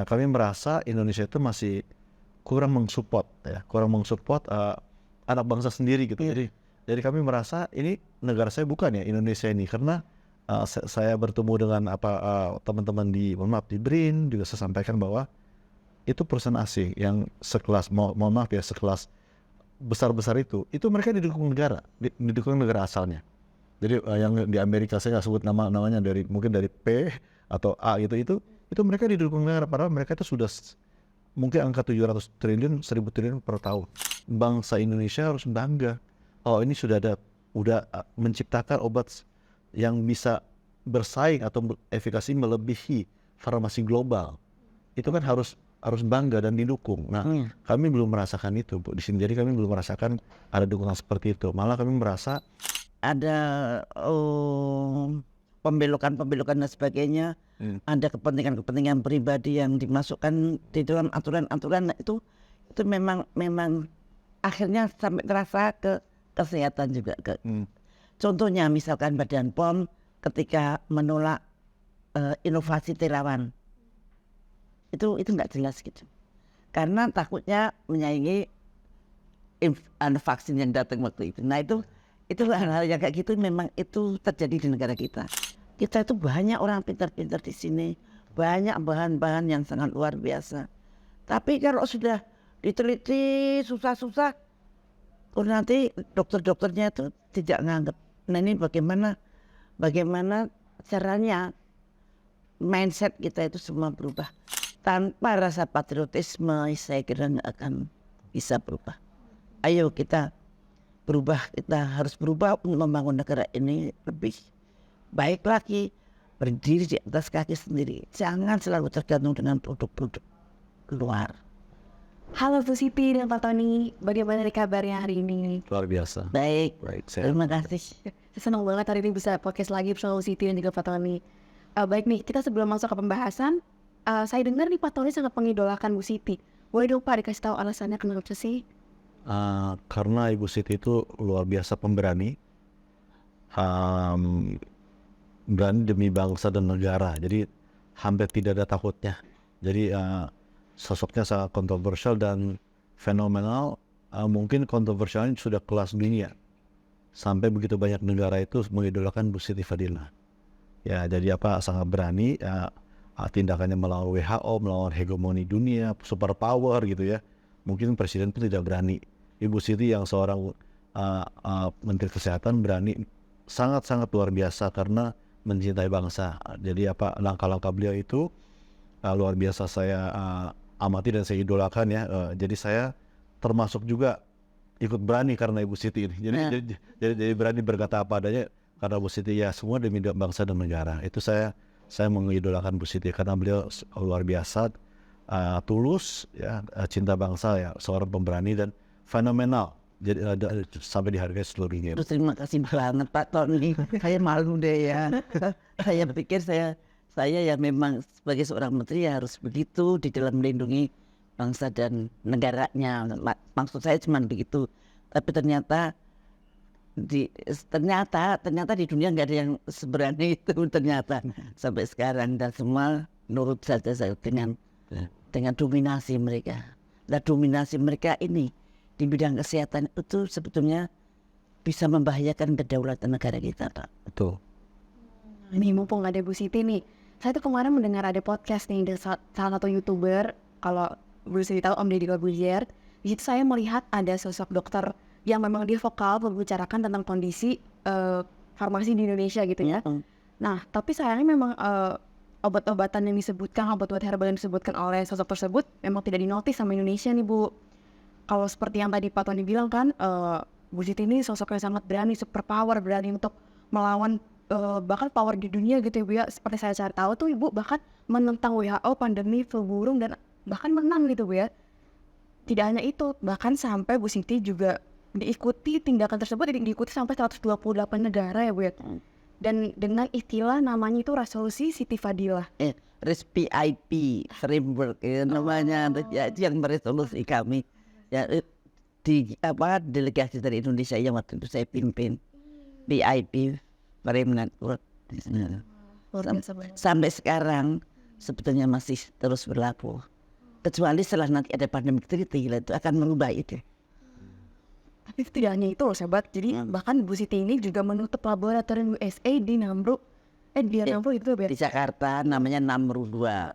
kami merasa Indonesia itu masih kurang mensupport anak bangsa sendiri gitu. Jadi kami merasa ini negara saya bukan ya Indonesia ini, karena saya bertemu dengan teman-teman di BRIN juga saya sampaikan bahwa itu perusahaan asing yang sekelas sekelas besar-besar itu mereka didukung negara asalnya. Jadi yang di Amerika saya nggak sebut namanya, mungkin dari P atau A itu mereka didukung negara, padahal mereka itu sudah mungkin angka 700 triliun 1000 triliun per tahun. Bangsa Indonesia harus bangga, ini udah menciptakan obat yang bisa bersaing atau efikasi melebihi farmasi global. Itu kan harus bangga dan didukung. Nah, kami belum merasakan itu, Bu, di sini. Jadi kami belum merasakan ada dukungan seperti itu. Malah kami merasa ada pembelokan dan sebagainya, ada kepentingan pribadi yang dimasukkan di dalam aturan-aturan. Itu memang akhirnya sampai terasa ke kesehatan juga. Contohnya misalkan Badan POM ketika menolak inovasi terawan, itu nggak jelas gitu, karena takutnya menyaingi vaksin yang datang waktu itu. Nah itu hal-hal yang kayak gitu memang itu terjadi di negara kita. Kita itu banyak orang pintar-pintar di sini, banyak bahan-bahan yang sangat luar biasa. Tapi kalau sudah diteliti susah-susah, nanti dokter-dokternya itu tidak nganggap. Nah ini bagaimana caranya mindset kita itu semua berubah. Tanpa rasa patriotisme saya kira nggak akan bisa berubah. Ayo kita berubah, kita harus berubah untuk membangun negara ini lebih baik lagi, berdiri di atas kaki sendiri. Jangan selalu tergantung dengan produk-produk luar. Halo Bu Siti dan Pak Tony, bagaimana kabarnya hari ini? luar biasa. Baik, terima kasih. Saya senang banget hari ini bisa podcast lagi bersama Bu Siti dan juga Pak Tony. Baik nih, kita sebelum masuk ke pembahasan, saya dengar nih Pak Tony sangat mengidolakan Bu Siti. Boleh dong Pak dikasih tahu alasannya kenapa sih? Karena Ibu Siti itu luar biasa pemberani, berani demi bangsa dan negara. Jadi hampir tidak ada takutnya. Jadi sosoknya sangat kontroversial dan fenomenal. Mungkin kontroversialnya sudah kelas dunia, sampai begitu banyak negara itu mengidolakan Bu Siti Fadila. Ya, jadi sangat berani. Tindakannya melawan WHO, melawan hegemoni dunia, superpower gitu ya. Mungkin presiden pun tidak berani. Ibu Siti yang seorang Menteri Kesehatan berani, sangat-sangat luar biasa karena mencintai bangsa. Jadi langkah-langkah beliau itu luar biasa saya amati dan saya idolakan ya. Jadi saya termasuk juga ikut berani karena Ibu Siti ini. Jadi berani berkata apa adanya karena Bu Siti ya, semua demi bangsa dan negara. Itu saya mengidolakan Bu Siti karena beliau luar biasa, tulus ya, cinta bangsa ya, seorang pemberani dan fenomenal. Jadi sampai dihargai seluruh dunia. Terima kasih banget Pak Tony. Saya malu deh ya. Saya pikir saya ya memang sebagai seorang menteri ya harus begitu di dalam melindungi bangsa dan negaranya. Maksud saya cuma begitu. Tapi ternyata di dunia nggak ada yang seberani itu ternyata sampai sekarang, dan semua nurut saja saya dengan dominasi mereka. Dan dominasi mereka ini di bidang kesehatan itu sebetulnya bisa membahayakan kedaulatan negara kita, Pak. Betul. Ini mumpung ada Bu Siti nih, saya tuh kemarin mendengar ada podcast nih dari salah satu YouTuber, kalau Bu Siti tahu Om Deddy Corbuzier. Di situ saya melihat ada sosok dokter yang memang dia vokal membicarakan tentang kondisi farmasi di Indonesia gitu ya. Nah, tapi sayangnya memang obat-obatan yang disebutkan, obat-obat herbal yang disebutkan oleh sosok tersebut memang tidak dinotis sama Indonesia nih Bu. Kalau seperti yang tadi Pak Tony bilang kan, Bu Siti ini sosoknya sangat berani, super power, berani untuk melawan bahkan power di dunia gitu ya Bu ya. Seperti saya cari tahu tuh Ibu bahkan menentang WHO, pandemi flu burung, dan bahkan menang gitu Bu ya. Tidak hanya itu, bahkan sampai Bu Siti juga diikuti tindakan tersebut, diikuti sampai 128 negara ya Bu ya. Dan dengan istilah namanya itu resolusi Siti Fadila. RESPIP framework ya, namanya ya, itu yang meresolusi kami. Ya, di delegasi dari Indonesia yang waktu itu saya pimpin, BIP framework. Sampai sekarang sebetulnya masih terus berlaku. Kecuali setelah nanti ada pandemi ketiga itu akan merubah itu. Tapi tidak hanya itu loh sahabat, jadi bahkan Bu Siti ini juga menutup laboratorium USA di Namru. Di Namru itu Di Jakarta namanya Namru 2.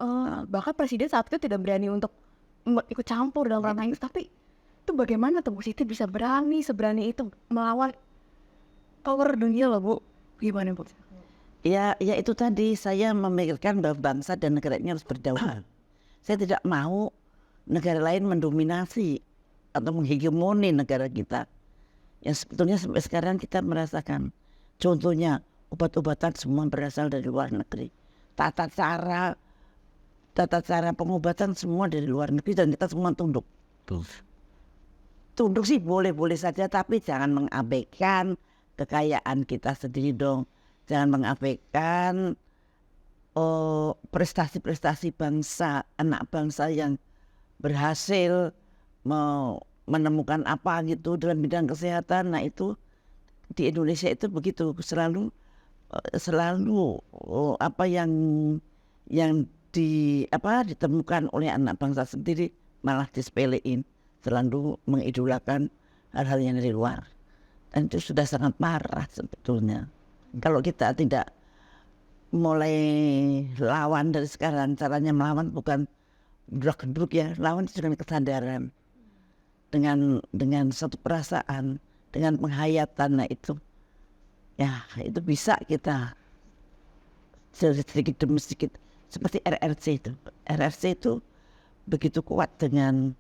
Bahkan presiden saat itu tidak berani untuk ikut campur dalam ranah itu. Tapi itu bagaimana tuh Bu Siti bisa seberani itu melawan power dunia loh Bu? Gimana Bu? Ya itu tadi saya memikirkan bahwa bangsa dan negara ini harus berdaulat. Saya tidak mau negara lain mendominasi atau menghegemoni negara kita. Yang sebetulnya sampai sekarang kita merasakan. Contohnya obat-obatan semua berasal dari luar negeri. Tata cara pengobatan semua dari luar negeri dan kita semua tunduk. Tunduk sih boleh-boleh saja, tapi jangan mengabaikan kekayaan kita sendiri dong. Jangan mengabaikan prestasi-prestasi bangsa, anak bangsa yang berhasil menemukan apa gitu dalam bidang kesehatan. Nah itu di Indonesia itu begitu, selalu apa yang ditemukan oleh anak bangsa sendiri malah disepelein, selalu mengidolakan hal-hal yang dari luar. Dan itu sudah sangat marah sebetulnya. Kalau kita tidak mulai lawan dari sekarang, caranya melawan bukan gedruk ya, lawan dengan kesadaran, dengan satu perasaan, dengan penghayatan. Nah itu bisa kita sedikit demi sedikit, seperti RRC itu begitu kuat dengan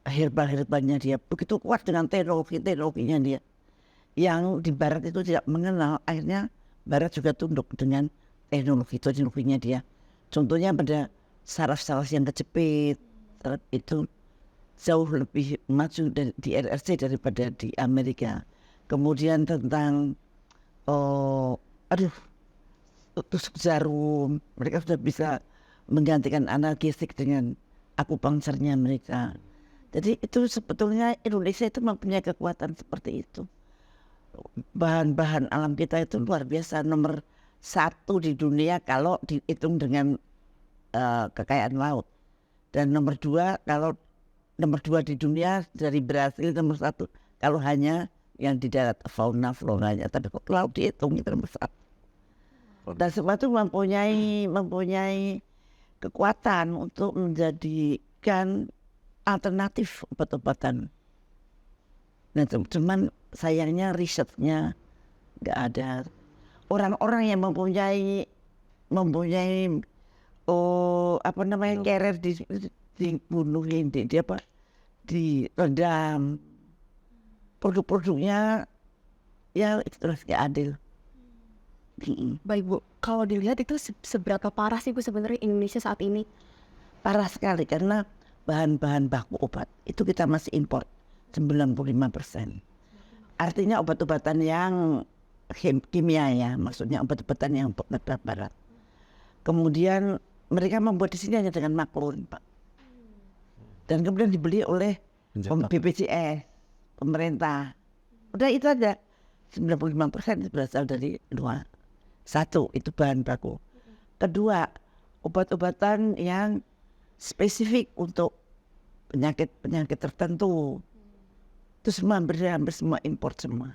herbal-herbalnya dia, begitu kuat dengan teknologinya dia, yang di Barat itu tidak mengenal. Akhirnya Barat juga tunduk dengan teknologinya dia. Contohnya pada saraf-saraf yang kejepit itu jauh lebih maju di RRC daripada di Amerika. Kemudian tentang tusuk jarum, mereka sudah bisa menggantikan analgesik dengan akupunkturnya mereka. Jadi itu sebetulnya Indonesia itu mempunyai kekuatan seperti itu. Bahan-bahan alam kita itu luar biasa, nomor 1 di dunia kalau dihitung dengan kekayaan laut, dan nomor 2 di dunia dari Brasil, nomor 1 kalau hanya yang di darat fauna-floranya, tapi kok laut dihitung itu nomor 1. Dan semua itu mempunyai kekuatan untuk menjadikan alternatif obat-obatan. Nah, cuman sayangnya risetnya nggak ada. Orang-orang yang mempunyai carrier dibunuhin, direndam, produk-produknya ya itu terus nggak adil. Baik Bu, kalau dilihat itu seberapa parah sih Bu sebenarnya Indonesia saat ini? Parah sekali karena bahan-bahan baku obat itu kita masih import 95%. Artinya obat-obatan yang kimia ya, maksudnya obat-obatan yang barat. Kemudian mereka membuat di sini hanya dengan maklun, Pak. Dan kemudian dibeli oleh BPJS, pemerintah. Udah itu aja. 95% berasal dari luar. 1, itu bahan baku. Kedua, obat-obatan yang spesifik untuk penyakit tertentu. Itu semua hampir semua import semua.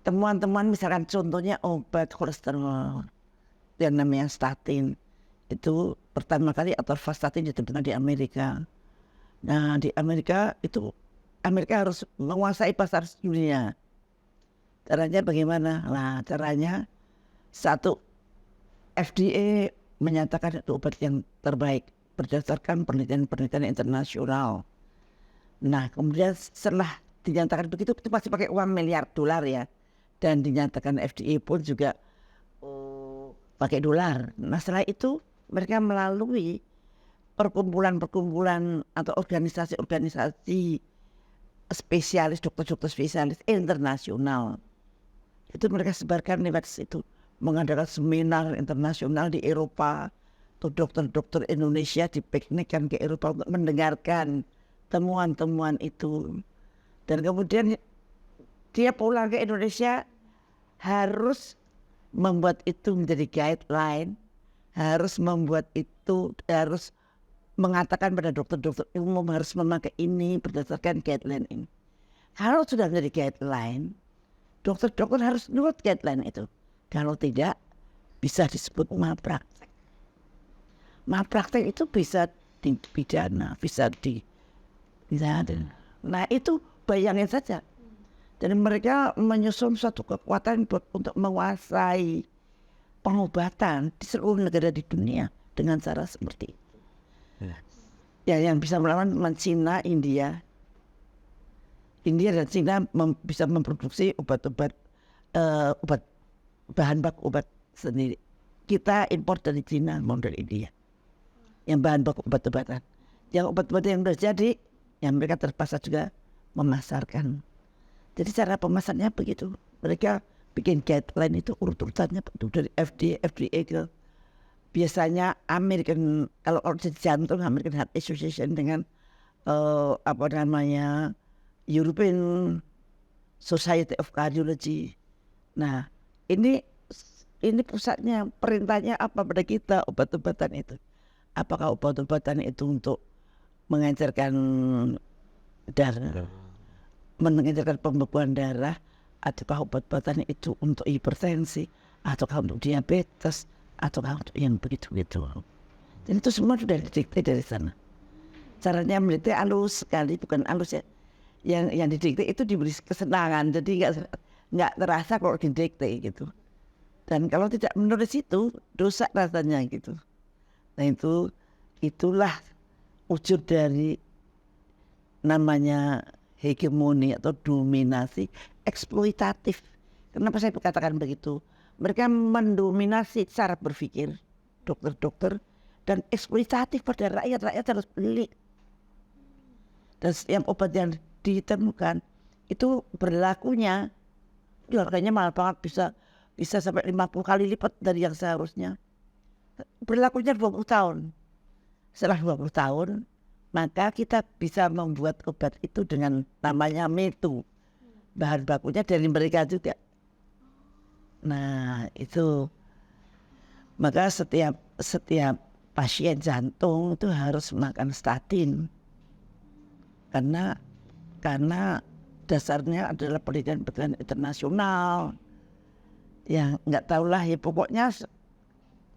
Temuan-temuan misalkan contohnya obat kolesterol yang namanya statin. Itu pertama kali atorvastatin ditemukan di Amerika. Nah di Amerika harus menguasai pasar dunia. Caranya bagaimana? Nah caranya 1, FDA menyatakan itu obat yang terbaik berdasarkan penelitian internasional. Nah kemudian setelah dinyatakan begitu, itu pasti pakai uang miliar dolar ya. Dan dinyatakan FDA pun juga pakai dolar. Nah setelah itu mereka melalui perkumpulan atau organisasi spesialis, dokter-dokter spesialis internasional. Itu mereka sebarkan lewat situ, mengadakan seminar internasional di Eropa. Tuh dokter-dokter Indonesia dipiknikkan ke Eropa untuk mendengarkan temuan-temuan itu. Dan kemudian dia pulang ke Indonesia harus membuat itu menjadi guideline harus membuat itu, harus mengatakan pada dokter-dokter umum harus memakai ini berdasarkan guideline ini. Kalau sudah menjadi guideline, dokter-dokter harus nurut guideline itu. Kalau tidak, bisa disebut malpraktek. Malpraktek itu bisa dipidana, bisa Nah itu bayangin saja. Jadi mereka menyusun suatu kekuatan untuk menguasai pengobatan di seluruh negara di dunia dengan cara seperti itu. Ya, yang bisa melawan China, India dan China bisa memproduksi obat-obat bahan baku obat sendiri. Kita impor dari China maupun dari India. Yang bahan baku obat-obatan. Yang obat-obatan yang sudah jadi, yang mereka terpaksa juga memasarkan. Jadi cara pemasarnya begitu. Mereka bikin guideline itu urut-urutannya dari FDA ke biasanya American, kalau jadi jantung American Heart Association dengan European Society of Cardiology. Nah, ini pusatnya, perintahnya apa pada kita obat-obatan itu? Apakah obat-obatan itu untuk mengencerkan darah, mengencerkan pembekuan darah, ataukah obat-obatan itu untuk hipertensi, ataukah untuk diabetes, ataukah untuk yang begitu-begitu. Dan itu semua sudah didikte dari sana. Caranya mendikte halus sekali, bukan halus ya. Yang didikte itu diberi kesenangan, jadi nggak terasa kalau didikte gitu. Dan kalau tidak menulis itu dosa rasanya gitu. Nah itulah wujud dari namanya hegemoni atau dominasi eksploitatif. Kenapa saya katakan begitu? Mereka mendominasi cara berpikir dokter-dokter dan eksploitatif pada rakyat harus beli. Dan setiap obat yang ditemukan itu berlakunya harganya mahal banget, bisa sampai 50 kali lipat dari yang seharusnya. Berlakunya 20 tahun. Setelah 20 tahun, maka kita bisa membuat obat itu dengan namanya metu. Bahan bakunya dari mereka juga. Nah, itu. Maka setiap pasien jantung itu harus makan statin. Karena dasarnya adalah penelitian internasional. Ya nggak tahulah ya, pokoknya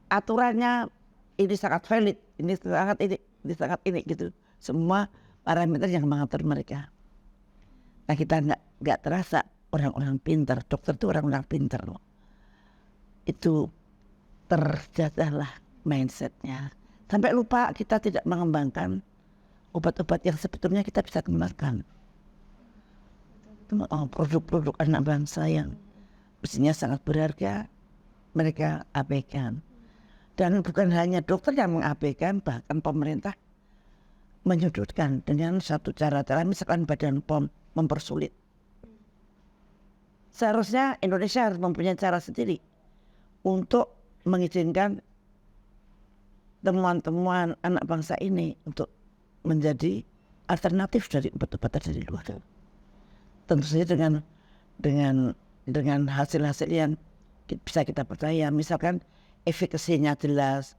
aturannya ini sangat valid, ini sangat ini gitu. Semua parameter yang mengatur mereka. Nah kita nggak terasa orang-orang pintar, dokter itu orang-orang pintar loh. Itu terjadilah mindsetnya. Sampai lupa kita tidak mengembangkan obat-obat yang sebetulnya kita bisa kembangkan. Produk-produk anak bangsa yang mestinya sangat berharga, mereka abaikan. Dan bukan hanya dokter yang mengabaikan, bahkan pemerintah menyudutkan dengan satu cara-cara, misalkan Badan POM mempersulit. Seharusnya Indonesia harus mempunyai cara sendiri untuk mengizinkan temuan-temuan anak bangsa ini untuk menjadi alternatif dari obat-obatan dari luar. Tentu saja dengan hasil-hasil yang bisa kita percaya, misalkan efikasinya jelas,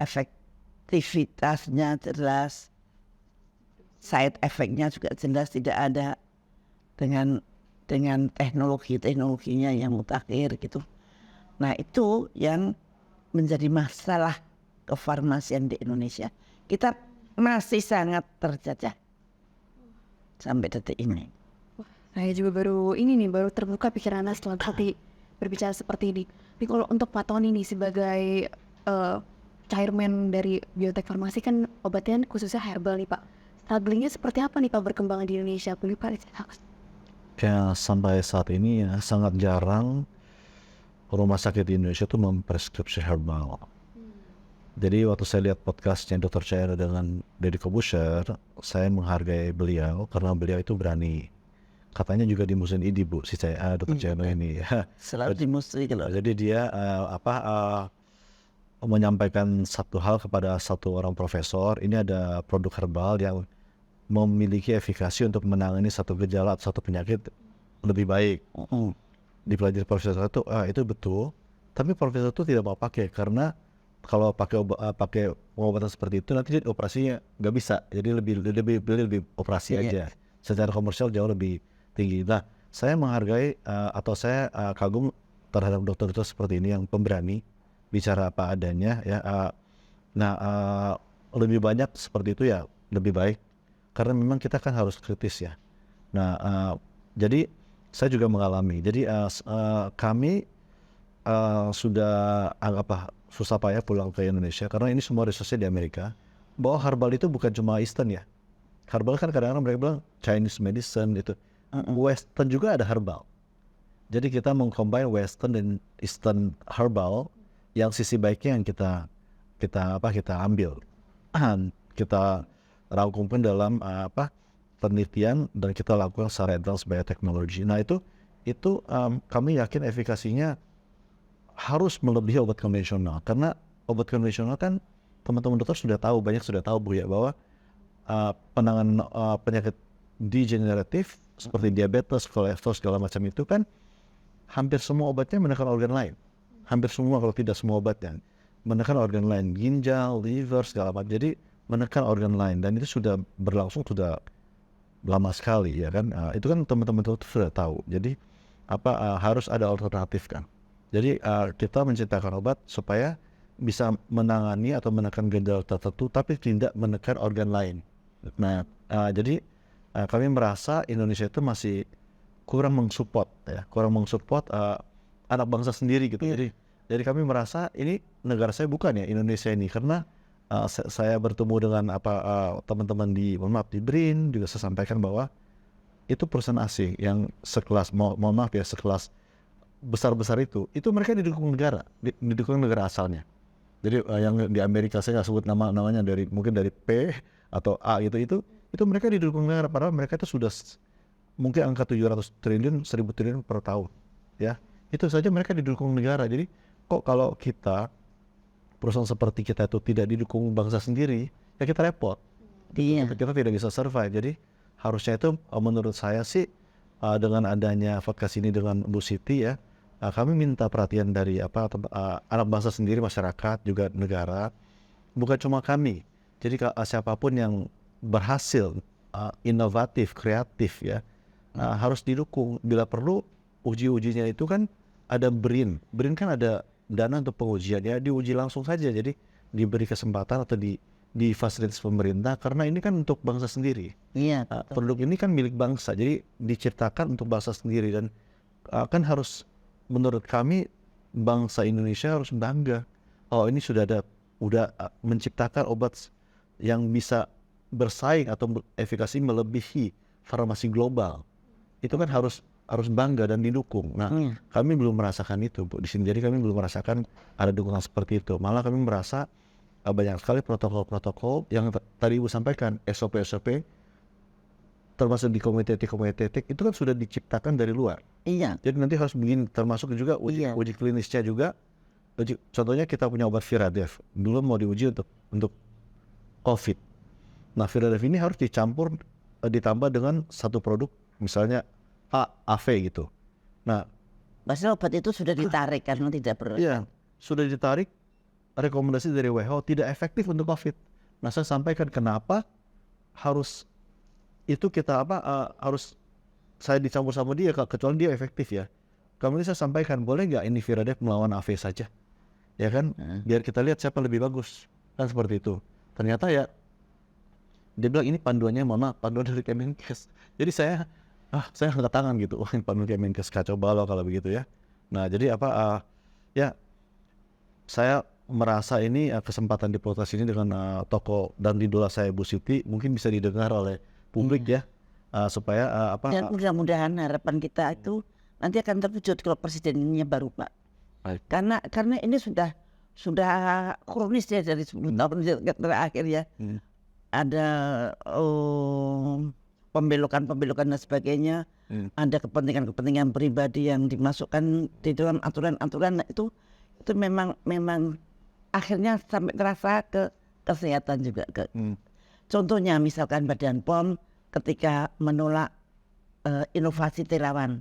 efektivitasnya jelas, side effect-nya juga jelas, tidak ada dengan teknologinya yang mutakhir gitu. Nah itu yang menjadi masalah kefarmasian di Indonesia. Kita masih sangat terjajah sampai detik ini. Saya juga baru terbuka pikirannya setelah tadi berbicara seperti ini. Tapi kalau untuk Pak Tony nih sebagai chairman dari biotek farmasi, kan obatnya khususnya herbal nih Pak. Strugglingnya seperti apa nih Pak berkembang di Indonesia? Boleh Pak? Ya, sampai saat ini ya sangat jarang rumah sakit di Indonesia itu mempreskripsi herbal. Jadi waktu saya lihat podcastnya Dr. Chair dengan Deddy Corbuzier, saya menghargai beliau karena beliau itu berani. Katanya juga di musim ini Bu, si saya Dr. Cheno ini ya. Selalu di musik kalau. Jadi dia menyampaikan satu hal kepada satu orang profesor, ini ada produk herbal yang memiliki efikasi untuk menangani satu gejala atau satu penyakit lebih baik. Dipelajari profesor itu betul, tapi profesor itu tidak mau pakai karena kalau pakai pengobatan seperti itu nanti operasinya nggak bisa, jadi lebih operasi aja. Secara komersial jauh lebih tinggi. Nah, saya menghargai atau saya kagum terhadap dokter-dokter seperti ini yang pemberani bicara apa adanya ya. Lebih banyak seperti itu ya lebih baik, karena memang kita kan harus kritis ya. Nah, jadi saya juga mengalami. Jadi kami sudah susah payah pulang ke Indonesia karena ini semua researchnya di Amerika, bahwa herbal itu bukan cuma Eastern ya. Herbal kan kadang-kadang mereka bilang Chinese medicine itu. Western juga ada herbal. Jadi kita mengcombine Western dan Eastern herbal, yang sisi baiknya yang kita ambil, kita rangkumkan dalam penelitian dan kita lakukan secara advanced bioteknologi. Nah itu kami yakin efikasinya harus melebihi obat konvensional, karena obat konvensional kan teman-teman dokter banyak sudah tahu Bu ya, bahwa penanganan penyakit degeneratif seperti diabetes, kolesterol segala macam itu kan hampir semua obatnya menekan organ lain. Hampir semua, kalau tidak semua obatnya menekan organ lain, ginjal, liver segala macam. Jadi menekan organ lain, dan itu sudah berlangsung sudah lama sekali ya kan. Itu kan teman-teman dokter sudah tahu. Jadi harus ada alternatif kan. Jadi kita menciptakan obat supaya bisa menangani atau menekan gejala tertentu tapi tidak menekan organ lain. Nah, jadi kami merasa Indonesia itu masih kurang mensupport anak bangsa sendiri gitu. Jadi kami merasa ini negara saya bukan ya Indonesia ini, karena saya bertemu dengan teman-teman di BRIN juga saya sampaikan bahwa itu perusahaan asing yang sekelas sekelas besar-besar itu mereka didukung negara asalnya. Jadi yang di Amerika saya nggak sebut namanya, mungkin dari P atau A itu mereka didukung negara, padahal mereka itu sudah mungkin angka 700 triliun 1000 triliun per tahun ya. Itu saja mereka didukung negara. Jadi kok kalau kita perusahaan seperti kita itu tidak didukung bangsa sendiri, ya kita repot. Kita tidak bisa survive. Jadi harusnya itu menurut saya sih dengan adanya podcast ini dengan Bu Siti ya, kami minta perhatian dari anak bangsa sendiri, masyarakat juga negara, bukan cuma kami. Jadi siapapun yang berhasil inovatif, kreatif ya, harus didukung. Bila perlu ujinya itu kan ada BRIN kan ada dana untuk pengujian ya, diuji langsung saja. Jadi diberi kesempatan atau di fasilitas pemerintah, karena ini kan untuk bangsa sendiri. Produk ini kan milik bangsa, jadi diciptakan untuk bangsa sendiri, dan kan harus, menurut kami bangsa Indonesia harus bangga. Ini udah menciptakan obat yang bisa bersaing atau efikasi melebihi farmasi global. Itu kan harus bangga dan didukung. Nah, kami belum merasakan itu Bu di sini. Jadi kami belum merasakan ada dukungan seperti itu. Malah kami merasa banyak sekali protokol-protokol yang tadi Ibu sampaikan, SOP termasuk di komite etik itu kan sudah diciptakan dari luar. Jadi nanti harus begini, termasuk juga uji klinisnya juga. Contohnya kita punya obat Viradev, dulu mau diuji untuk COVID. Nah, Viradev ini harus ditambah dengan satu produk, misalnya AV gitu. Nah, Padahal obat itu sudah ditarik karena tidak iya, sudah ditarik, rekomendasi dari WHO tidak efektif untuk COVID. Nah, saya sampaikan kenapa harus itu harus saya dicampur sama dia, kecuali dia efektif ya. Kemudian saya sampaikan, boleh nggak ini Viradev melawan AV saja, ya kan? Biar kita lihat siapa lebih bagus, kan seperti itu. Ternyata ya dia bilang ini panduannya panduan dari Kemenkes. Jadi saya angkat tangan gitu, ini panduan Kemenkes, kacau balau kalau begitu ya. Nah, jadi ya saya merasa ini kesempatan di podcast ini dengan tokoh dan idola saya Bu Siti mungkin bisa didengar oleh publik ya, supaya Dan mudah-mudahan harapan kita itu nanti akan terwujud kalau presidennya baru Pak. Baik. Karena ini sudah kronis ya dari 10 tahun terakhir ya. Ada pembelokan dan sebagainya. Ada kepentingan pribadi yang dimasukkan di dalam aturan-aturan itu memang akhirnya sampai terasa ke kesehatan juga. Contohnya misalkan Badan POM ketika menolak inovasi terawan,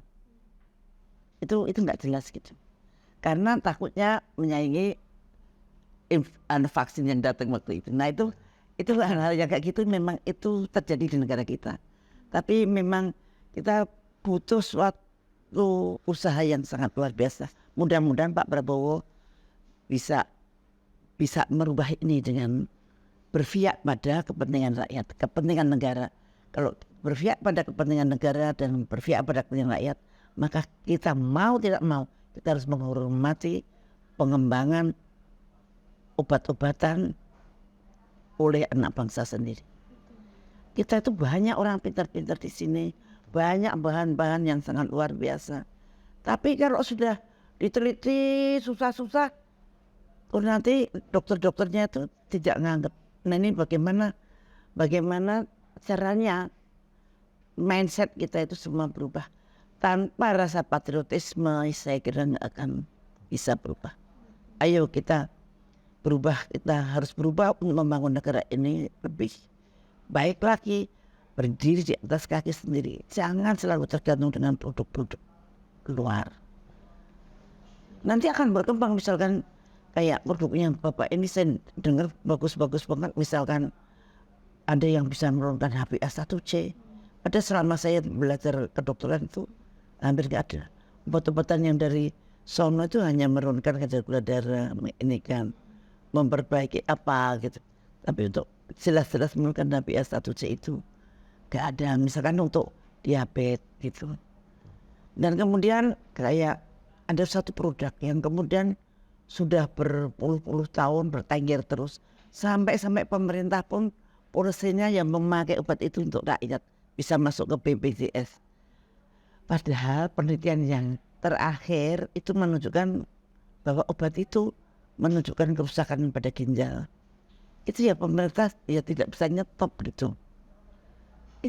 itu nggak jelas gitu, karena takutnya menyaingi vaksin yang datang waktu itu. Nah itu hal-hal yang kayak gitu memang itu terjadi di negara kita. Tapi memang kita butuh suatu usaha yang sangat luar biasa. Mudah-mudahan Pak Prabowo bisa merubah ini dengan berpihak pada kepentingan rakyat, kepentingan negara. Kalau berpihak pada kepentingan negara dan berpihak pada kepentingan rakyat, maka kita mau tidak mau kita harus menghormati pengembangan obat-obatan oleh anak bangsa sendiri. Kita itu banyak orang pintar-pintar di sini, banyak bahan-bahan yang sangat luar biasa. Tapi kalau sudah diteliti susah-susah, nanti dokter-dokternya itu tidak nganggap. Nah ini bagaimana caranya mindset kita itu semua berubah. Tanpa rasa patriotisme saya kira nggak akan bisa berubah. Ayo kita berubah, kita harus berubah untuk membangun negara ini lebih baik lagi, berdiri di atas kaki sendiri. Jangan selalu tergantung dengan produk-produk luar. Nanti akan berkembang, misalkan kayak produknya Bapak ini saya dengar bagus-bagus banget, misalkan ada yang bisa menurunkan HbA1c. Ada selama saya belajar kedokteran itu hampir nggak ada. Obat-obatan yang dari sono itu hanya menurunkan kadar gula darah, ini kan memperbaiki apa gitu. Tapi untuk jelas-jelas menurunkan HbA1c itu nggak ada. Misalkan untuk diabetes gitu. Dan kemudian kayak ada satu produk yang kemudian sudah berpuluh-puluh tahun bertengger terus sampai pemerintah pun polisinya yang memakai obat itu untuk rakyat bisa masuk ke BPJS. Padahal penelitian yang terakhir itu menunjukkan bahwa obat itu menunjukkan kerusakan pada ginjal. Itu ya pemerintah ya tidak bisa nyetop gitu.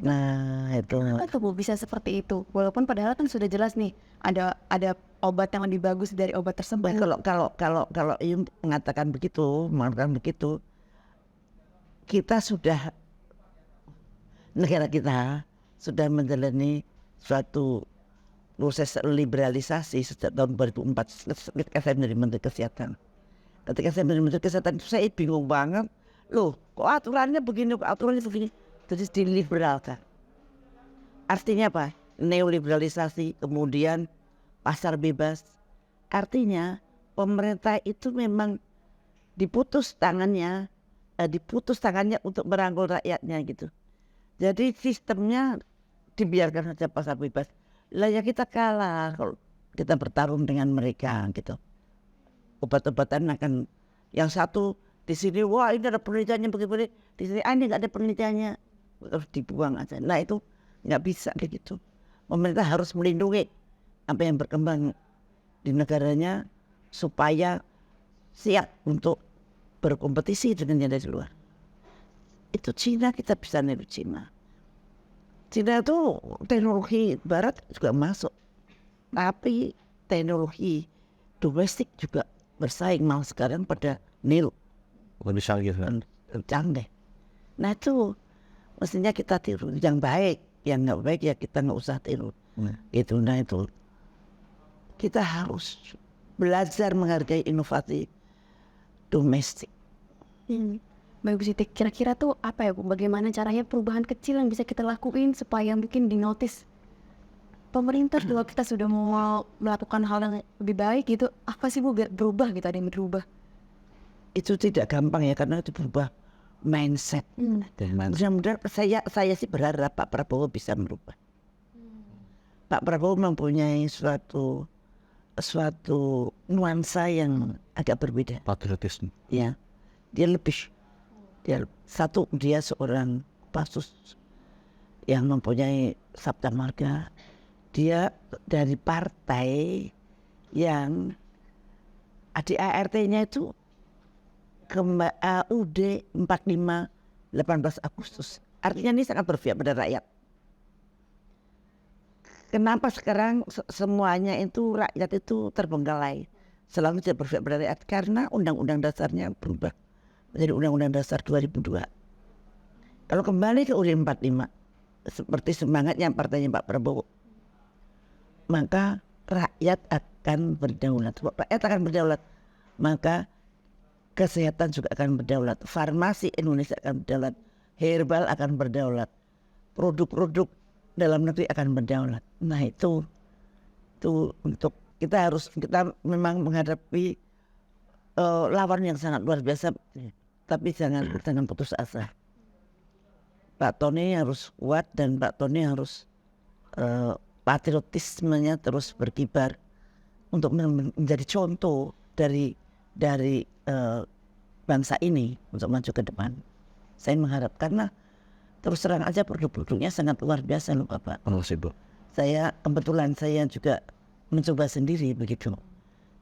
Nah itu. Kenapa Bu bisa seperti itu? Walaupun padahal kan sudah jelas nih ada obat yang lebih bagus dari obat tersebut. Kalau Iyum mengatakan begitu, kita sudah, negara kita sudah menjalani suatu proses liberalisasi sejak tahun 2004 ketika saya menjadi Menteri Kesehatan. Ketika saya menjadi Menteri Kesehatan itu saya bingung banget, loh kok aturannya begini, terus diliberalkan. Artinya apa? Neoliberalisasi, kemudian pasar bebas. Artinya pemerintah itu memang diputus tangannya untuk merangkul rakyatnya gitu. Jadi sistemnya dibiarkan saja pasar bebas. Lah ya kita kalah kalau kita bertarung dengan mereka gitu. Obat-obatan akan yang satu di sini wah ini ada penelitiannya begini, di sini ini nggak ada penelitiannya, harus dibuang aja. Nah itu nggak bisa kayak gitu. Pemerintah harus melindungi apa yang berkembang di negaranya supaya siap untuk berkompetisi dengan yang dari luar. Itu Cina, kita bisa niru Cina. Cina itu teknologi barat juga masuk, tapi teknologi domestik juga bersaing, malah sekarang pada niru. Lebih canggih kan? Canggih. Nah itu mestinya kita tiru yang baik, yang nggak baik ya kita nggak usah tiru. Itu, nah itu kita harus belajar menghargai inovasi domestik. Mbak Bu Siti, kira-kira tuh apa ya Bu? Bagaimana caranya perubahan kecil yang bisa kita lakuin supaya mungkin dinotis pemerintah kalau kita sudah mau melakukan hal yang lebih baik gitu, apa sih Bu biar berubah gitu, ada yang berubah? Itu tidak gampang ya karena itu berubah mindset. Mudah-mudahan saya sih berharap Pak Prabowo bisa merubah. Pak Prabowo mempunyai suatu nuansa yang agak berbeda. Patriotisme. Ya, dia seorang pasus yang mempunyai sabda marga. Dia dari partai yang ADART-nya itu UD 45 18 Agustus. Artinya ini sangat berpihak pada rakyat. Kenapa sekarang semuanya itu rakyat itu terbengkalai, selalu tidak berpihak pada rakyat? Karena undang-undang dasarnya berubah menjadi undang-undang dasar 2002. Kalau kembali ke UD 45 seperti semangatnya partainya Pak Prabowo, maka rakyat akan berdaulat. Rakyat akan berdaulat, maka kesehatan juga akan berdaulat, farmasi Indonesia akan berdaulat, herbal akan berdaulat, produk-produk dalam negeri akan berdaulat. Nah itu untuk kita memang menghadapi lawan yang sangat luar biasa, tapi jangan putus asa. Pak Tony harus kuat dan Pak Tony harus patriotismenya terus berkibar untuk menjadi contoh dari bangsa ini untuk maju ke depan. Saya mengharap, karena terus terang aja produk-produknya sangat luar biasa loh Bapak. Bu. Saya kebetulan saya juga mencoba sendiri begitu.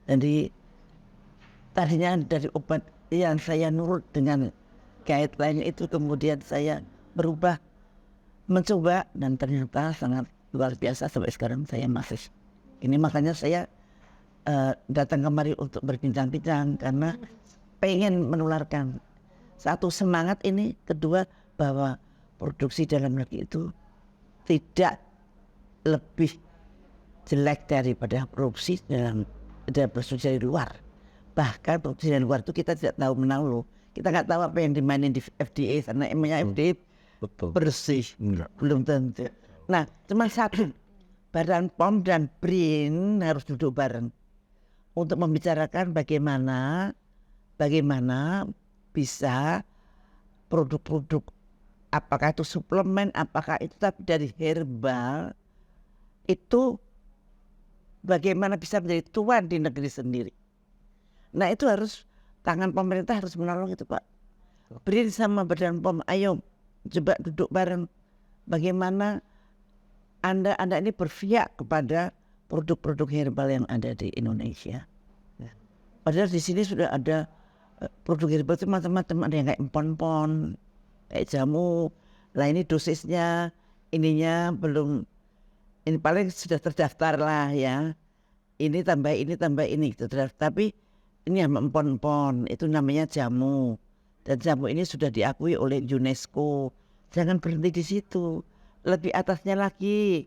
Jadi tadinya dari obat yang saya nurut dengan guideline itu, kemudian saya berubah mencoba dan ternyata sangat luar biasa. Sampai sekarang saya masih ini, makanya saya datang kemari untuk berbincang-bincang karena pengen menularkan satu semangat ini, kedua bahwa produksi dalam negeri itu tidak lebih jelek daripada produksi dari luar. Bahkan produksi dari luar itu kita tidak tahu menahu, kita nggak tahu apa yang dimainin di FDA, karena emangnya FDA Betul. bersih, Enggak. belum tentu. Nah, cuma satu, Badan POM dan BRIN harus duduk bareng untuk membicarakan bagaimana bisa produk-produk, apakah itu suplemen, apakah itu tapi dari herbal, itu bagaimana bisa menjadi tuan di negeri sendiri. Nah itu harus, tangan pemerintah harus menolong itu Pak. BRIN sama Badan POM, ayo coba duduk bareng. Bagaimana Anda ini berpihak kepada produk-produk herbal yang ada di Indonesia. Padahal di sini sudah ada produk herbal itu macam-macam, ada yang kayak empon-empon, kayak jamu. Lah ini dosisnya, ininya belum, ini paling sudah terdaftar lah ya. Ini tambah ini gitu. Tapi ini empon-empon, itu namanya jamu. Dan jamu ini sudah diakui oleh UNESCO. Jangan berhenti di situ. Lebih atasnya lagi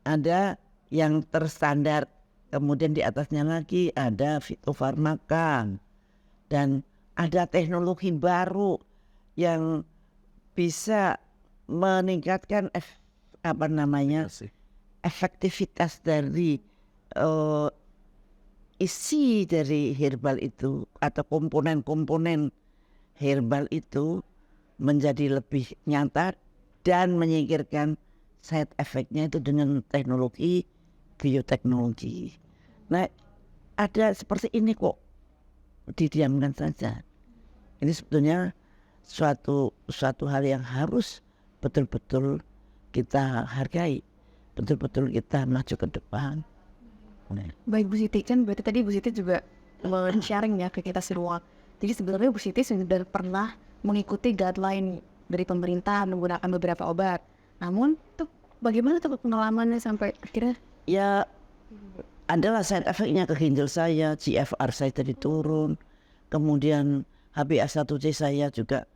ada yang terstandar. Kemudian di atasnya lagi ada fitofarmaka. Dan ada teknologi baru yang bisa meningkatkan efektivitas dari isi dari herbal itu atau komponen-komponen herbal itu menjadi lebih nyata dan menyingkirkan side effect-nya itu dengan teknologi bioteknologi. Nah, ada seperti ini kok didiamkan saja. Ini sebetulnya suatu hal yang harus betul-betul kita hargai, betul-betul kita maju ke depan. Baik Bu Siti, kan berarti tadi Bu Siti juga sharing ya ke kita semua. Jadi sebenarnya Bu Siti sudah pernah mengikuti guideline dari pemerintah menggunakan beberapa obat. Namun tuh bagaimana tuh pengalamannya sampai akhirnya? Ya adalah side effect-nya ke ginjal saya, GFR saya tadi turun, kemudian HbA1c saya juga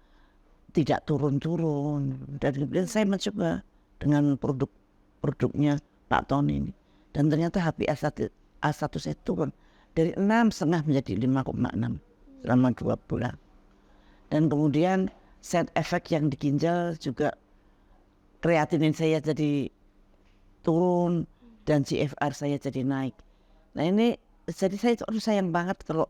tidak turun-turun, dan kemudian saya mencoba dengan produknya Pak Tony ini, dan ternyata HbA1c saya turun dari 6,5 menjadi 5,6 selama 2 bulan. Dan kemudian side effect yang di ginjal juga, kreatinin saya jadi turun dan GFR saya jadi naik. Nah ini jadi saya sayang banget kalau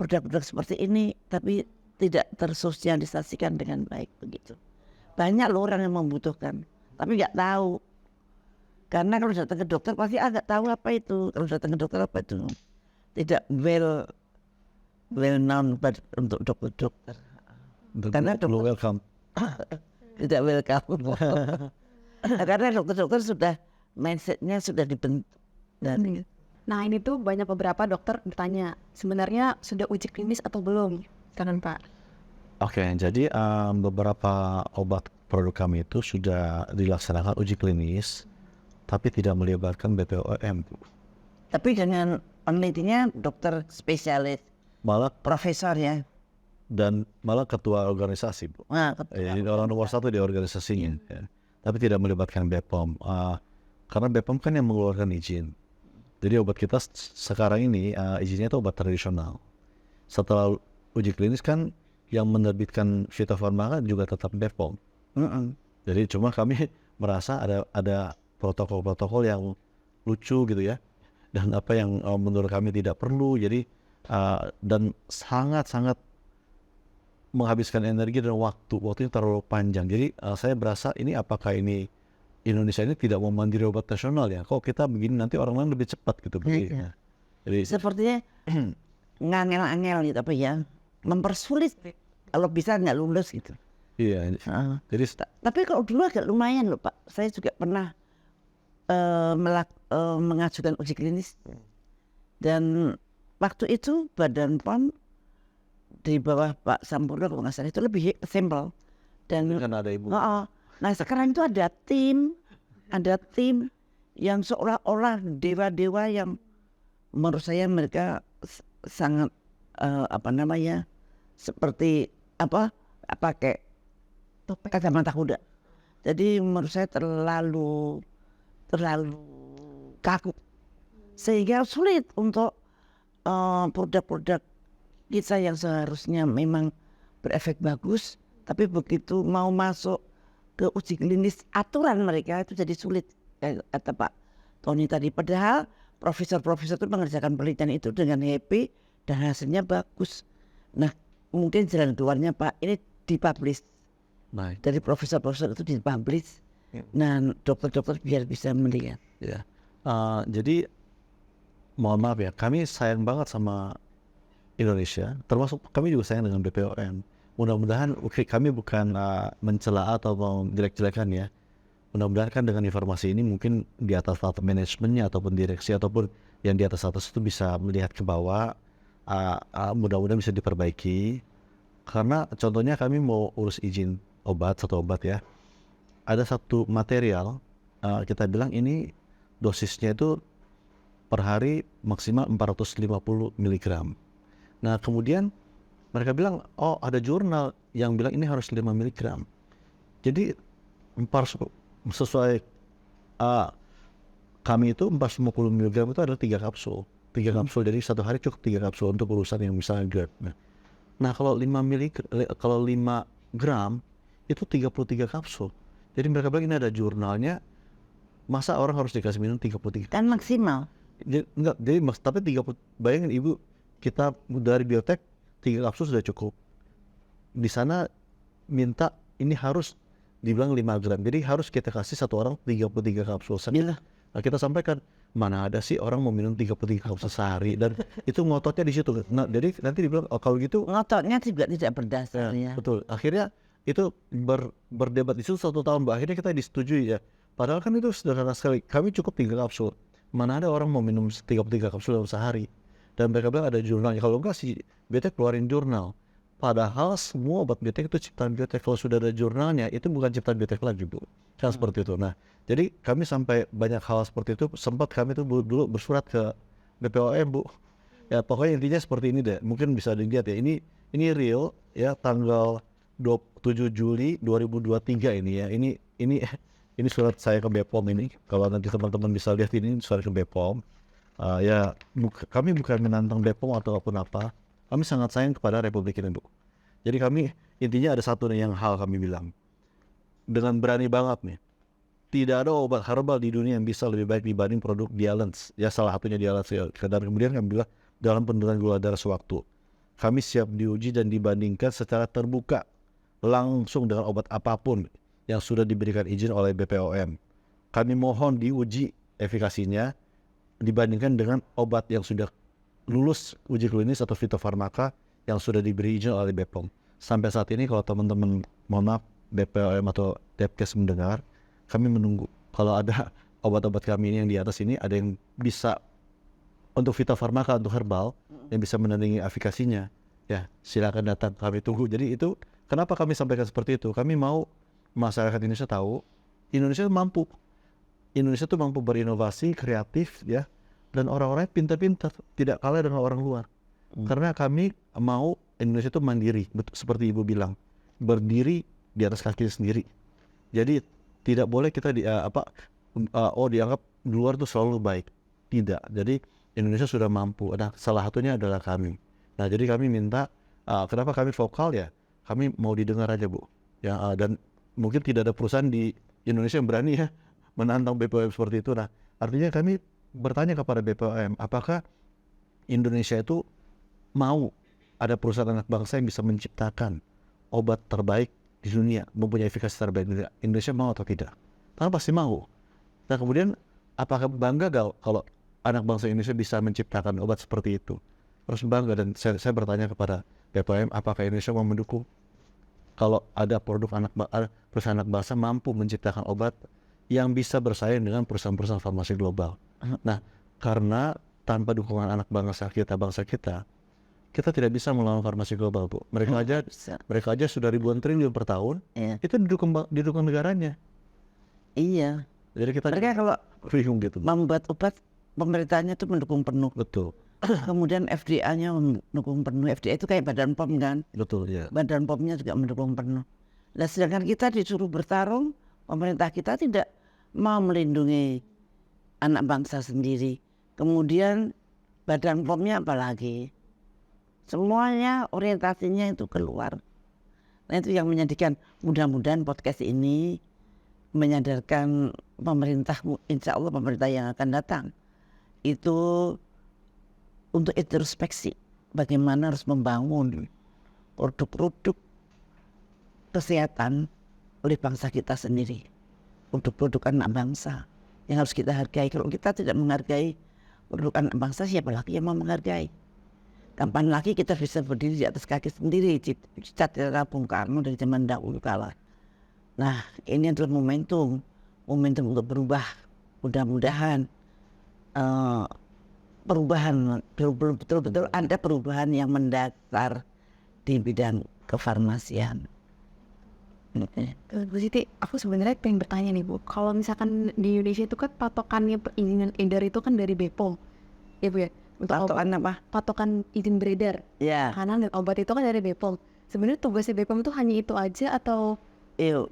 produk-produk seperti ini tapi tidak tersosialisasikan dengan baik begitu. Banyak loh orang yang membutuhkan tapi nggak tahu. Karena kalau datang ke dokter pasti agak tahu apa itu. Kalau datang ke dokter apa itu tidak well known untuk dokter. Karena dokter welcome. tidak welcome. Karena dokter-dokter sudah mindsetnya sudah dibentuk. Nah ini tuh banyak beberapa dokter bertanya, sebenarnya sudah uji klinis atau belum? Kan Pak? Oke, jadi beberapa obat produk kami itu sudah dilaksanakan uji klinis, tapi tidak melibatkan BPOM. Tapi dengan penelitinya dokter spesialis, Malah profesor ya. dan malah ketua organisasi, Bu. Nah, Jadi orang nomor 1 di organisasinya, ya. Tapi tidak melibatkan BPOM. Karena BPOM kan yang mengeluarkan izin. Jadi obat kita sekarang ini izinnya itu obat tradisional. Setelah uji klinis kan yang menerbitkan Vita Farma juga tetap BPOM. Jadi cuma kami merasa ada protokol-protokol yang lucu gitu ya, dan apa yang menurut kami tidak perlu. Jadi dan sangat-sangat menghabiskan energi dan waktunya terlalu panjang. Jadi saya berasa ini apakah ini Indonesia ini tidak mau mandiri obat nasional ya? Kok kita begini nanti orang lain lebih cepat gitu. Iya. Jadi Sepertinya ngangel-angel gitu apa ya, mempersulit kalau bisa nggak lulus gitu. iya. Jadi Tapi kalau dulu agak lumayan loh Pak. Saya juga pernah mengajukan uji klinis, dan waktu itu Badan POM di bawah Pak Sampurno kalau nggak salah itu lebih simpel. Dan kan ada ibu. nah sekarang itu ada tim yang seolah-olah dewa-dewa yang menurut saya mereka sangat seperti pakai kacamata kuda. Jadi menurut saya terlalu kaku, sehingga sulit untuk produk-produk kita yang seharusnya memang berefek bagus, tapi begitu mau masuk ke uji klinis aturan mereka itu jadi sulit, kata Pak Tony tadi. Padahal profesor-profesor itu mengerjakan penelitian itu dengan happy dan hasilnya bagus. Nah mungkin jalan keluarnya Pak ini dipublish. Baik. Dari profesor-profesor itu dipublish. Nah dokter-dokter biar bisa melihat. Ya. Jadi mohon maaf ya, kami sayang banget sama Indonesia, termasuk kami juga sayang dengan BPOM. Mudah-mudahan kami bukan mencela atau menjelek-jelekan ya. Mudah-mudahan kan dengan informasi ini mungkin di atas manajemennya ataupun direksi ataupun yang di atas itu bisa melihat ke bawah. Mudah-mudahan bisa diperbaiki. Karena contohnya kami mau urus izin satu obat ya. Ada satu material kita bilang ini dosisnya itu per hari maksimal 450 mg. Nah kemudian mereka bilang, oh ada jurnal yang bilang ini harus 5 mg. Jadi sesuai kami itu 450 mg itu adalah 3 kapsul. 3 kapsul, jadi satu hari cukup 3 kapsul untuk urusan yang misalnya GERD. Nah kalau 5 gram itu 33 kapsul. Jadi mereka bilang ini ada jurnalnya, masa orang harus dikasih minum 33 Kan maksimal. Tapi 30, bayangin ibu, kita dari biotek 3 kapsul sudah cukup. Di sana minta ini harus dibilang 5 gram. Jadi harus kita kasih satu orang 33 kapsul. Gila. Nah, kita sampaikan mana ada sih orang mau minum 33 kapsul sehari, dan itu ngototnya di situ. Nah, jadi nanti dibilang kalau gitu Ngototnya juga tidak berdasar ya. betul. Akhirnya itu berdebat di situ 1 tahun, akhirnya kita disetujui ya. Padahal kan itu sederhana sekali. Kami cukup 3 kapsul. Mana ada orang mau minum 33 kapsul dalam sehari. Dan mereka bilang ada jurnalnya. Kalau enggak si biotek keluarin jurnal. Padahal semua obat biotek itu ciptaan biotek. Kalau sudah ada jurnalnya itu bukan ciptaan biotek lagi Bu. Kan seperti itu. Nah jadi kami sampai banyak hal seperti itu. Sempat kami tuh dulu bersurat ke BPOM Bu. Ya pokoknya intinya seperti ini deh. Mungkin bisa dilihat ya. Ini real ya, tanggal 27 Juli 2023 ini ya. Ini surat saya ke BPOM ini. Kalau nanti teman-teman bisa lihat ini surat ke BPOM. Kami bukan menantang BPOM atau apapun apa. Kami sangat sayang kepada Republik ini Bu. Jadi kami intinya ada satu nih yang hal kami bilang. Dengan berani banget nih. Tidak ada obat herbal di dunia yang bisa lebih baik dibanding produk Dialence. Ya salah satunya Dialence ya. Dan kemudian kami bilang dalam penurunan gula darah sewaktu. Kami siap diuji dan dibandingkan secara terbuka. Langsung dengan obat apapun yang sudah diberikan izin oleh BPOM. Kami mohon diuji efikasinya dibandingkan dengan obat yang sudah lulus uji klinis atau fitofarmaka yang sudah diberi izin oleh BPOM. Sampai saat ini kalau teman-teman mohon maaf BPOM atau Depkes mendengar, kami menunggu kalau ada obat-obat kami ini yang di atas ini ada yang bisa untuk fitofarmaka, untuk herbal yang bisa menandingi efikasinya, ya silakan datang, kami tunggu. Jadi itu kenapa kami sampaikan seperti itu. Kami mau masyarakat Indonesia tahu Indonesia mampu. Indonesia tuh mampu berinovasi, kreatif ya, dan orang-orangnya pintar-pintar, tidak kalah dengan orang luar. Karena kami mau Indonesia itu mandiri, seperti Ibu bilang, berdiri di atas kaki sendiri. Jadi tidak boleh kita dianggap di luar itu selalu baik. Tidak. Jadi Indonesia sudah mampu. Nah, salah satunya adalah kami. Nah, jadi kami minta Kenapa kami vokal ya? Kami mau didengar aja Bu. Ya, dan mungkin tidak ada perusahaan di Indonesia yang berani ya menantang BPOM seperti itu. Nah, artinya kami bertanya kepada BPOM, apakah Indonesia itu mau ada perusahaan anak bangsa yang bisa menciptakan obat terbaik di dunia, mempunyai efikasi terbaik di dunia. Indonesia mau atau tidak? Karena pasti mau. Nah kemudian apakah bangga gak kalau anak bangsa Indonesia bisa menciptakan obat seperti itu? Harus bangga. Dan saya bertanya kepada BPOM, apakah Indonesia mau mendukung kalau ada perusahaan anak bangsa mampu menciptakan obat yang bisa bersaing dengan perusahaan-perusahaan farmasi global. Nah, karena tanpa dukungan anak bangsa kita tidak bisa melawan farmasi global, Bu. Mereka aja sudah ribuan triliun per tahun. Iya. Itu didukung negaranya. Iya. Jadi kita Mereka kalau bingung gitu. membuat obat, pemerintahnya tuh mendukung penuh. Betul, Kemudian FDA-nya mendukung penuh. FDA itu kayak Badan POM kan. betul ya. Badan POM-nya juga mendukung penuh. Nah sedangkan kita disuruh bertarung, pemerintah kita tidak mau melindungi anak bangsa sendiri. Kemudian Badan POM-nya apalagi. Semuanya orientasinya itu keluar. Nah itu yang menyedihkan. Mudah-mudahan podcast ini menyadarkan pemerintah, insya Allah pemerintah yang akan datang itu untuk introspeksi bagaimana harus membangun produk-produk kesehatan oleh bangsa kita sendiri, produk-produk anak bangsa yang harus kita hargai. Kalau kita tidak menghargai produk anak bangsa, siapa lagi yang mau menghargai? Kapan lagi kita bisa berdiri di atas kaki sendiri, cita-cita Bung Karno dari zaman dahulu kala. Nah ini adalah momentum untuk berubah. Mudah-mudahan perubahan betul-betul ada perubahan yang mendasar di bidang kefarmasian. Bu Siti, aku sebenarnya pengen bertanya nih Bu, kalau misalkan di Indonesia itu kan patokannya perizinan edar itu kan dari BPOM, ya Bu ya? Untuk Patokan apa? patokan izin beredar, Ya, makanan dan obat itu kan dari BPOM. Sebenarnya tugasnya BPOM itu hanya itu aja atau?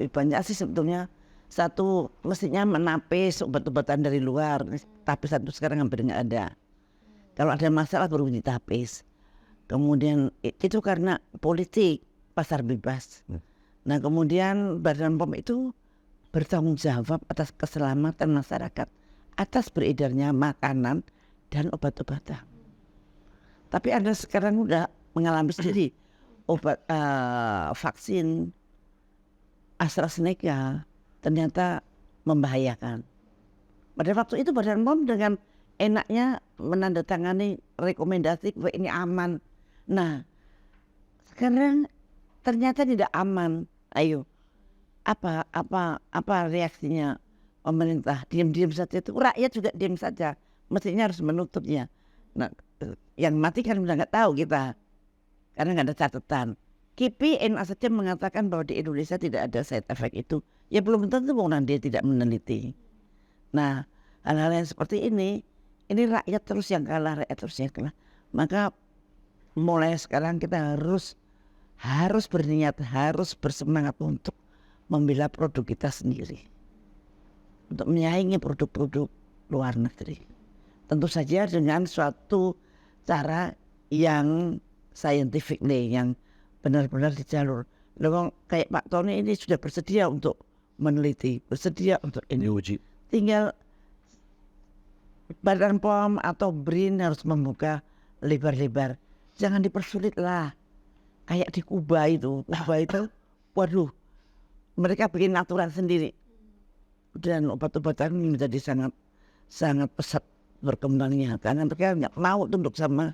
banyak sih sebetulnya. Satu mestinya menapis obat-obatan dari luar, tapi satu sekarang hampir nggak ada. Kalau ada masalah baru ditapis. Kemudian itu karena politik pasar bebas. Nah kemudian Badan POM itu bertanggung jawab atas keselamatan masyarakat, atas beredarnya makanan dan obat-obatan. Tapi Anda sekarang udah mengalami sendiri obat vaksin AstraZeneca ternyata membahayakan. Pada waktu itu Badan POM dengan enaknya menandatangani rekomendasi bahwa ini aman. Nah, sekarang ternyata tidak aman. Ayo, apa reaksinya pemerintah? Diam-diam saja itu, rakyat juga diam saja. Mestinya harus menutupnya. Nah, yang mati kan udah nggak tahu kita, karena nggak ada catatan. KIPI NA saja mengatakan bahwa di Indonesia tidak ada side effect itu. Ya belum tentu orang dia tidak meneliti. Nah, hal-hal yang seperti ini rakyat terus yang kalah, Maka mulai sekarang kita harus berniat, harus bersemangat untuk membela produk kita sendiri, untuk menyaingi produk-produk luar negeri. Tentu saja dengan suatu cara yang scientific yang benar-benar di jalur. Loh, kayak Pak Tony ini sudah bersedia untuk meneliti, bersedia untuk ini. Uji. Tinggal Badan POM atau BRIN harus membuka lebar-lebar. Jangan dipersulit lah. Kayak di Kuba itu, waduh, mereka bikin aturan sendiri. Dan obat-obatan menjadi sangat pesat berkembangnya. Karena mereka nggak mau tunduk sama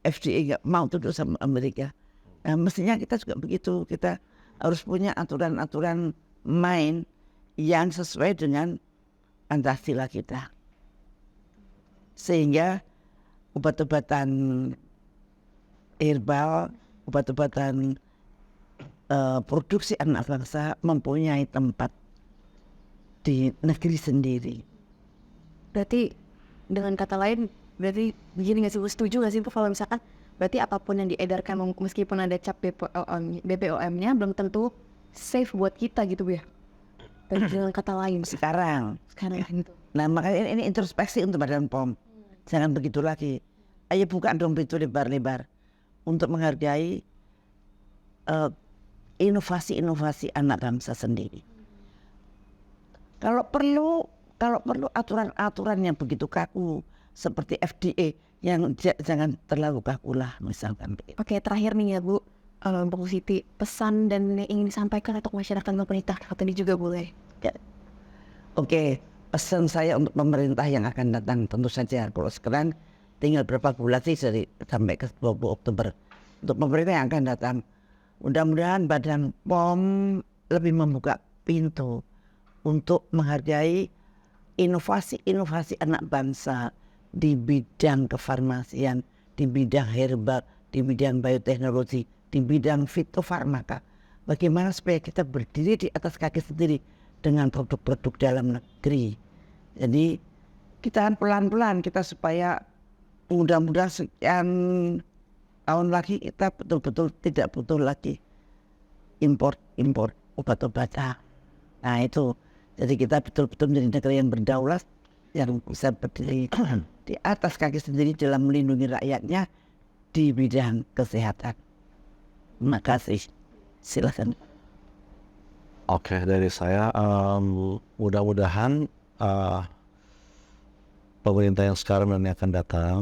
FDA, nggak mau tunduk sama Amerika. Nah, mestinya kita juga begitu. Kita harus punya aturan-aturan main yang sesuai dengan Pancasila kita. Sehingga obat-obatan herbal, obat-obatan produksi anak bangsa mempunyai tempat di negeri sendiri. Berarti dengan kata lain, berarti begini nggak sih, setuju nggak sih kalau misalkan berarti apapun yang diedarkan meskipun ada cap BPOM-nya belum tentu safe buat kita gitu Bu ya? Dengan kata lain Sekarang gitu. Nah makanya ini introspeksi untuk Badan POM. Jangan begitu lagi. Ayo buka dong pintu lebar-lebar untuk menghargai inovasi-inovasi anak bangsa sendiri. Kalau perlu aturan-aturan yang begitu kaku seperti FDA yang jangan terlalu kaku lah misalkan. Oke, terakhir nih ya Bu, Bu Siti, pesan dan yang ingin disampaikan untuk masyarakat dan pemerintah saat ini juga boleh. Ya. Oke, pesan saya untuk pemerintah yang akan datang tentu saja kalau sekarang tinggal berapa bulan sih sampai ke 20 Oktober. Untuk pemerintah yang akan datang, mudah-mudahan Badan POM lebih membuka pintu untuk menghargai inovasi-inovasi anak bangsa di bidang kefarmasian, di bidang herbal, di bidang bioteknologi, di bidang fitofarmaka. Bagaimana supaya kita berdiri di atas kaki sendiri dengan produk-produk dalam negeri. Jadi kita pelan-pelan kita supaya mudah-mudahan sekian tahun lagi kita betul-betul tidak butuh lagi impor obat-obatan. Nah itu, jadi kita betul-betul menjadi negara yang berdaulat, yang bisa berdiri di atas kaki sendiri dalam melindungi rakyatnya di bidang kesehatan. Terima kasih. Silakan. Oke, dari saya mudah-mudahan pemerintah yang sekarang dan yang akan datang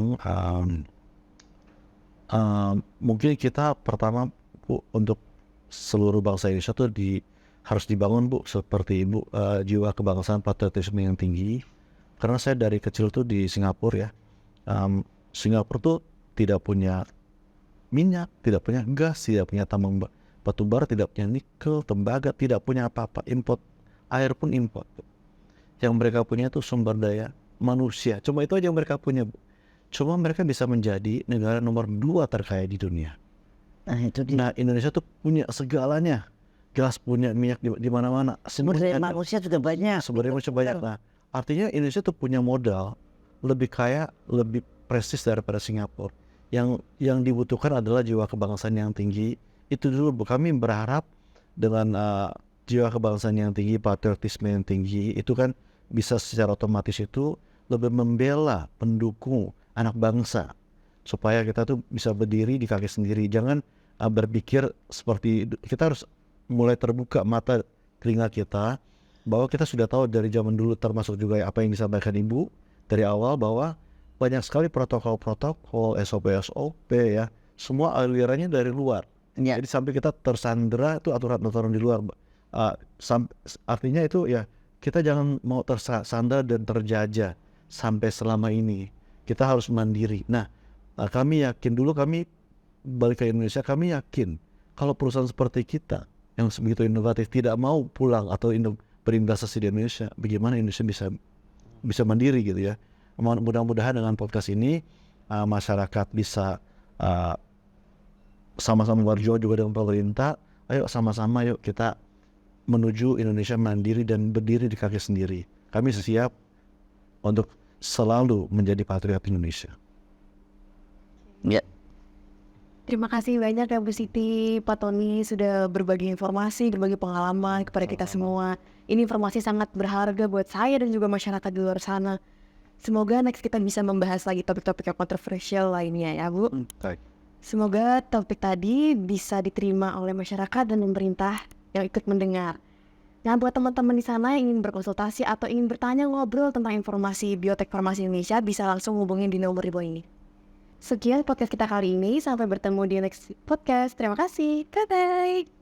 mungkin kita pertama Bu, untuk seluruh bangsa Indonesia tuh harus dibangun Bu seperti Ibu jiwa kebangsaan patriotisme yang tinggi. Karena saya dari kecil tuh di Singapura ya, Singapura tuh tidak punya minyak, tidak punya gas, tidak punya tambang batu bara, tidak punya nikel, tembaga, tidak punya apa-apa, import air pun import. Yang mereka punya itu sumber daya manusia, cuma itu aja yang mereka punya Bu. Cuma mereka bisa menjadi negara nomor 2 terkaya di dunia. Nah itu dia. Nah Indonesia tuh punya segalanya, gas, punya minyak di mana-mana. Sumber daya manusia juga banyak. Sumber daya manusia banyak. Nah artinya Indonesia tuh punya modal lebih kaya, lebih prestis daripada Singapura. Yang dibutuhkan adalah jiwa kebangsaan yang tinggi. Itu dulu Bu, kami berharap dengan jiwa kebangsaan yang tinggi, patriotisme yang tinggi, itu kan bisa secara otomatis itu lebih membela, pendukung anak bangsa supaya kita tuh bisa berdiri di kaki sendiri. Jangan berpikir seperti, kita harus mulai terbuka mata telinga kita bahwa kita sudah tahu dari zaman dulu, termasuk juga apa yang disampaikan Ibu dari awal, bahwa banyak sekali protokol-protokol, SOP ya, semua alirannya dari luar. Ya. Jadi sampai kita tersandera itu aturan-aturan di luar. Artinya itu ya, kita jangan mau tersandera dan terjajah sampai selama ini. Kita harus mandiri. Nah, kami yakin, dulu kami balik ke Indonesia, kami yakin kalau perusahaan seperti kita yang begitu inovatif tidak mau pulang atau berinvestasi di Indonesia, bagaimana Indonesia bisa mandiri gitu ya. Mudah-mudahan dengan podcast ini masyarakat bisa sama-sama berjuang juga dengan pemerintah. Ayo sama-sama yuk kita menuju Indonesia mandiri dan berdiri di kaki sendiri. Kami siap untuk selalu menjadi patriot Indonesia. Ya. Terima kasih banyak ya Bu Siti, Pak Tony sudah berbagi informasi, berbagi pengalaman kepada kita semua. Ini informasi sangat berharga buat saya dan juga masyarakat di luar sana. Semoga next kita bisa membahas lagi topik-topik yang kontroversial lainnya ya Bu. Baik. Semoga topik tadi bisa diterima oleh masyarakat dan pemerintah yang ikut mendengar. Nah, buat teman-teman di sana yang ingin berkonsultasi atau ingin bertanya ngobrol tentang informasi biotek farmasi Indonesia, bisa langsung hubungin di nomor di bawah ini. Sekian podcast kita kali ini, sampai bertemu di next podcast. Terima kasih, bye-bye.